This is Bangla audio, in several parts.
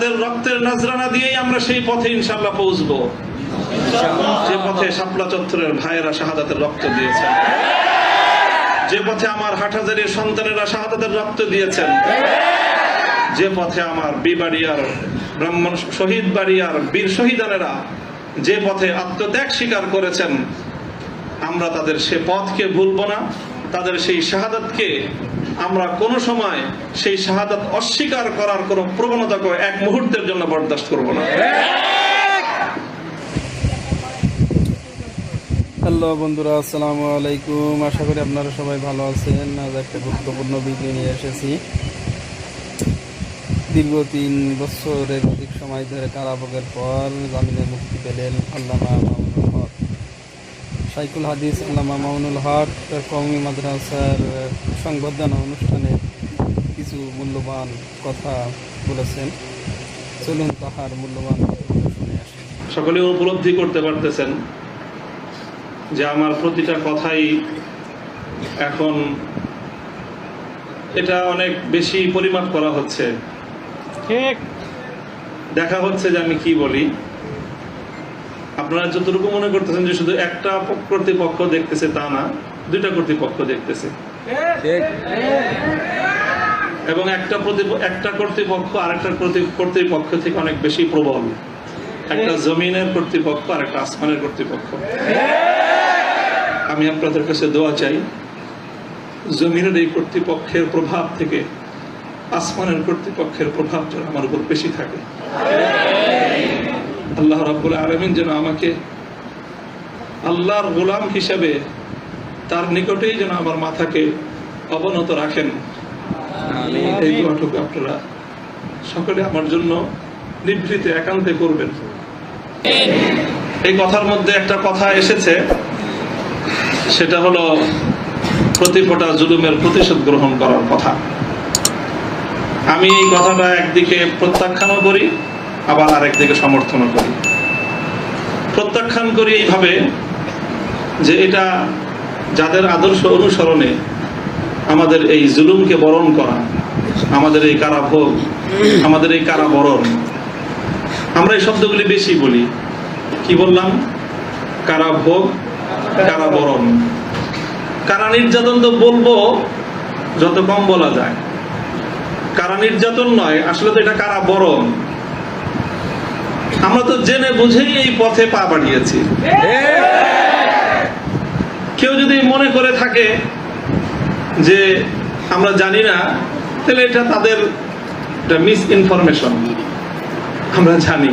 শাহাদাতের রক্তের নজরানা দিয়েই আমরা সেই পথে ইনশাআল্লাহ পৌঁছবো যে পথে শাপলা চত্বরের ভাইয়েরা শাহাদাতের রক্ত দিয়েছেন, যে পথে আমার হাটহাজারীর সন্তানেরা শাহাদাতের রক্ত দিয়েছেন, যে পথে আমার বিবাড়িয়ার ব্রাহ্মণ শহীদ বাড়িয়ার বীর শহীদানেরা যে পথে আত্মত্যাগ স্বীকার করেছেন, আমরা তাদের সে পথকে ভুলবো না। তাদের সেই শাহাদাতকে আমরা কোনো সময় সেই শাহাদাত অস্বীকার করার কোনো প্রবণতাকে এক মুহূর্তের জন্য বরদাস্ত করব না। হ্যালো বন্ধুরা, আসসালামু আলাইকুম। আশা করি আপনারা সবাই ভালো আছেন। আজ একটা গুরুত্বপূর্ণ ভিডিও নিয়ে এসেছি। দীর্ঘ 3 বছরের অধিক সময় ধরে কারাভোগের পর জামিনে মুক্তি পেলেন আল্লামা মামুনুল হক। শাইখুল হাদিস আল্লামা মামুনুল হক তার কওমি মাদ্রাসার সংবর্ধনা অনুষ্ঠানে কিছু মূল্যবান কথা বলেছেন। চলুন তাহার মূল্যবান কথাগুলো শুনে আসি। সকলে উপলব্ধি করতে পারতেছেন যে আমার প্রতিটা কথাই এখন এটা অনেক বেশি পরিমাপ করা হচ্ছে। ঠিক দেখা হচ্ছে যে আমি কি বলি। আপনারা যতটুকু মনে করতেছেন যে শুধু একটা কর্তৃপক্ষ দেখতেছে তা না, 2টা কর্তৃপক্ষ দেখতেছে, এবং একটা কর্তৃপক্ষ আরেকটা কর্তৃপক্ষ থেকে অনেক বেশি প্রবল। একটা জমিনের কর্তৃপক্ষ আর একটা আসমানের কর্তৃপক্ষ। আমি আপনাদের কাছে দোয়া চাই, জমিনের এই কর্তৃপক্ষের প্রভাব থেকে আসমানের কর্তৃপক্ষের প্রভাব যেন আমার উপর বেশি থাকে। আল্লাহ রাব্বুল আলামিন যেন আমাকে আল্লাহর গোলাম হিসেবে তার নিকটেই যেন আমার মাথাকে অবনত রাখেন। এই দোয়াটুকু আপনারা সকলে আমার জন্য নিভৃতে একান্তে করবেন। এই কথার মধ্যে একটা কথা এসেছে, সেটা হলো প্রতিফোটা জুলুমের প্রতিশোধ গ্রহণ করার কথা। আমি এই কথাটা একদিকে প্রত্যাখ্যানও করি, আবার আরেকদিকে সমর্থনও করি। প্রত্যাখ্যান করি এইভাবে যে এটা যাদের আদর্শ অনুসরণে আমাদের এই জুলুমকে বরণ করা, আমাদের এই কারাভোগ, আমাদের এই কারাবরণ, আমরা এই শব্দগুলি বেশি বলি। কি বললাম? কারাভোগ, কারাবরণ। কারা নির্যাতন তো বলবো যত কম বলা যায়। কারা নির্যাতন নয়, আসলে তো এটা কারাবরণ। আমরা তো জেনে বুঝেই এই পথে পা বাড়িয়েছি। কেউ যদি মনে করে থাকে যে আমরা জানি না, তাহলে এটা তাদের মিস ইনফরমেশন। আমরা জানি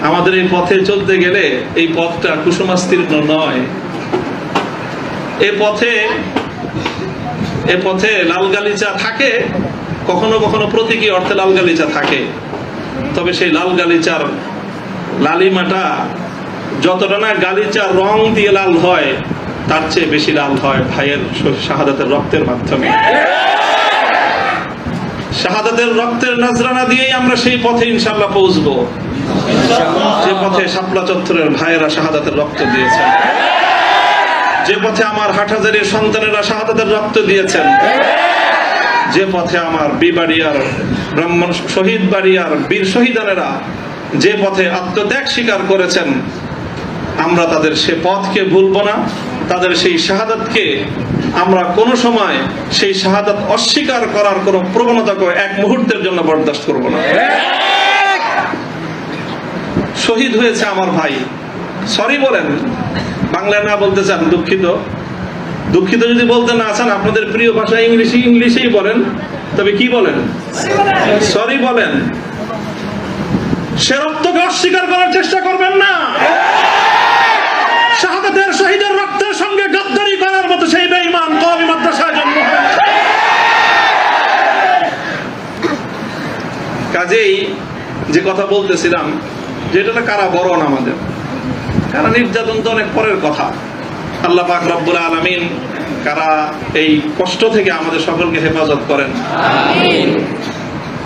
আমাদের এই পথে চলতে গেলে এই পথটা কুসুমাস্তীর্ণ নয়। এ পথে লাল গালিচা থাকে, কখনো কখনো প্রতীকী অর্থে লাল গালিচা থাকে। তবে সেই লাল গালিচার লালিমাটা যতটা না গালিচার রং দিয়ে লাল হয়, তার চেয়ে বেশি লাল হয় ভাইয়ের শাহাদাতের রক্তের মাধ্যমে। শাহাদাতের রক্তের নজরানা দিয়েই আমরা সেই পথে ইনশাআল্লাহ পৌঁছবো যে পথে শাপলা চত্বরের ভাইয়েরা শাহাদাতের রক্ত দিয়েছেন, যে পথে আমার হাটহাজারীর সন্তানেরা শাহাদাতের রক্ত দিয়েছেন, যে পথে আমার বিবাড়িয়ার ব্রাহ্মণ শহীদ বাড়িয়ার বীর শহীদানেরা যে পথে আত্মত্যাগ স্বীকার করেছেন, আমরা তাদের সে পথকে ভুলবো না। তাদের সেই শাহাদাতকে আমরা কোনো সময় সেই শাহাদাত অস্বীকার করার কোনো প্রবণতাকে এক মুহূর্তের জন্য বরদাস্ত করব না। শহীদ হয়েছে আমার ভাই, সরি বলেন। বাংলায় না বলতে চান দুঃখিত, দুঃখিত যদি বলতে না চান, আপনাদের প্রিয় ভাষা ইংলিশেই বলেন। তবে কি বলেন? সরি বলেন। সে রক্তকে অস্বীকার করার চেষ্টা করবেন না। শাহাদাতের শহীদের রক্তের সঙ্গে গাদ্দারি করার মতো সেই বেঈমান কওমি মাদ্রাসায় জন্ম হয়েছে। কাজেই যে কথা বলতেছিলাম, যেটা কারাবরণ আমাদের, কারা নির্যাতন তো অনেক পরের কথা। আল্লাহ পাক রব্বুল আলামিন কারা এই কষ্ট থেকে আমাদের সকলকে হেফাজত করেন।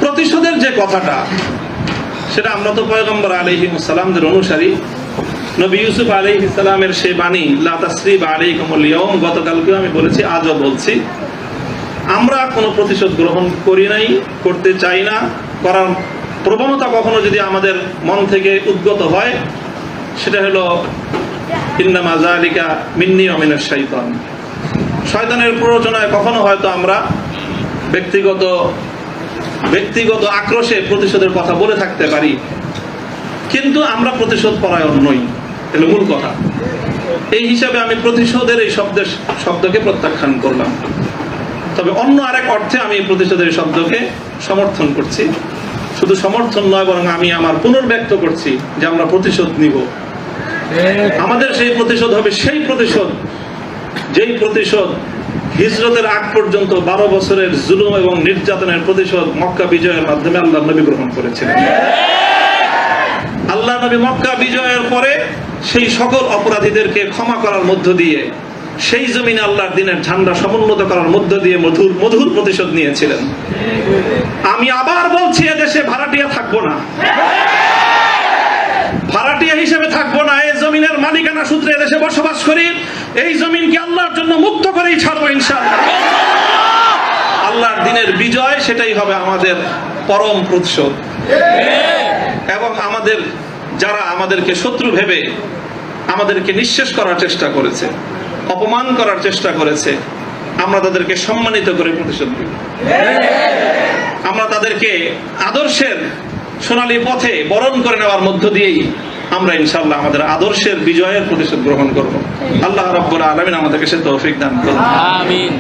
প্রতিশোধের যে কথাটা, সেটা আমরা তো পয়গম্বর আলাইহিস সালামদের অনুসারী। নবী ইউসুফ আলাইহিস সালামের সেই বাণী, লা তাসরিবা আলাইকুমুল ইয়াউম, গতকালকেও আমি বলেছি, আজও বলছি, আমরা কোনো প্রতিশোধ গ্রহণ করি নাই, করতে চাই না, করার প্রবণতা কখনো যদি আমাদের মন থেকে উদ্গত হয়, সেটা হলো ইন্নামা যালিকা মিন্নি ওয়া মিনাশ শাইতান। শয়তানের প্ররোচনায় কখনো হয়তো আমরা ব্যক্তিগত আক্রোশে প্রতিশোধের কথা বলে থাকতে পারি, কিন্তু আমরা প্রতিশোধ পরায়ণ নই, এটা মূল কথা। এই হিসাবে আমি প্রতিশোধের এই শব্দকে প্রত্যাখ্যান করলাম। তবে অন্য আরেক অর্থে আমি প্রতিশোধের শব্দকে সমর্থন করছি। শুধু সমর্থন নয়, বরং আমি আমার পুনর্ব্যক্ত করছি যে আমরা প্রতিশোধ নিব। আমাদের সেই প্রতিশোধ হবে সেই প্রতিশোধ যেই প্রতিশোধ হিজরতের আগ পর্যন্ত 12 বছরের জুলুম এবং নির্যাতনের প্রতিশোধ মক্কা বিজয়ের মাধ্যমে আল্লাহ নবী গ্রহণ করেছিলেন। আল্লাহ নবী মক্কা বিজয়ের পরে সেই সকল অপরাধীদেরকে ক্ষমা করার মধ্য দিয়ে, সেই জমিনে আল্লাহর দিনের ঝান্ডা সমুন্নত করার মধ্য দিয়ে মধুর প্রতিশোধ নিয়েছিলেন। আমি আবার বলছি, এদেশে ভাড়াটিয়া থাকবো না, ভাড়াটিয়া হিসেবে থাকবো না। এই জমিনের মালিকানা সূত্রে এদেশে বসবাস করি। এই জমিনকে আল্লাহর জন্য মুক্ত করেই ছাড়বো ইনশাআল্লাহ। আল্লাহর দিনের বিজয়, সেটাই হবে আমাদের পরম প্রতিশোধ। এবং যারা আমাদেরকে শত্রু ভেবে আমাদেরকে নিঃশেষ করার চেষ্টা করেছে, অপমান করার চেষ্টা করেছে, আমরা তাদেরকে সম্মানিত করে প্রতিশোধ দেব। আমরা তাদেরকে আদর্শের সোনালী পথে বরণ করে নেওয়ার মধ্য দিয়েই আমরা ইনশাআল্লাহ আমাদের আদর্শের বিজয়ের প্রতিশোধ গ্রহণ করব। আল্লাহ রাব্বুল আলামিন আমাদেরকে সে তৌফিক দান করুন। আমিন।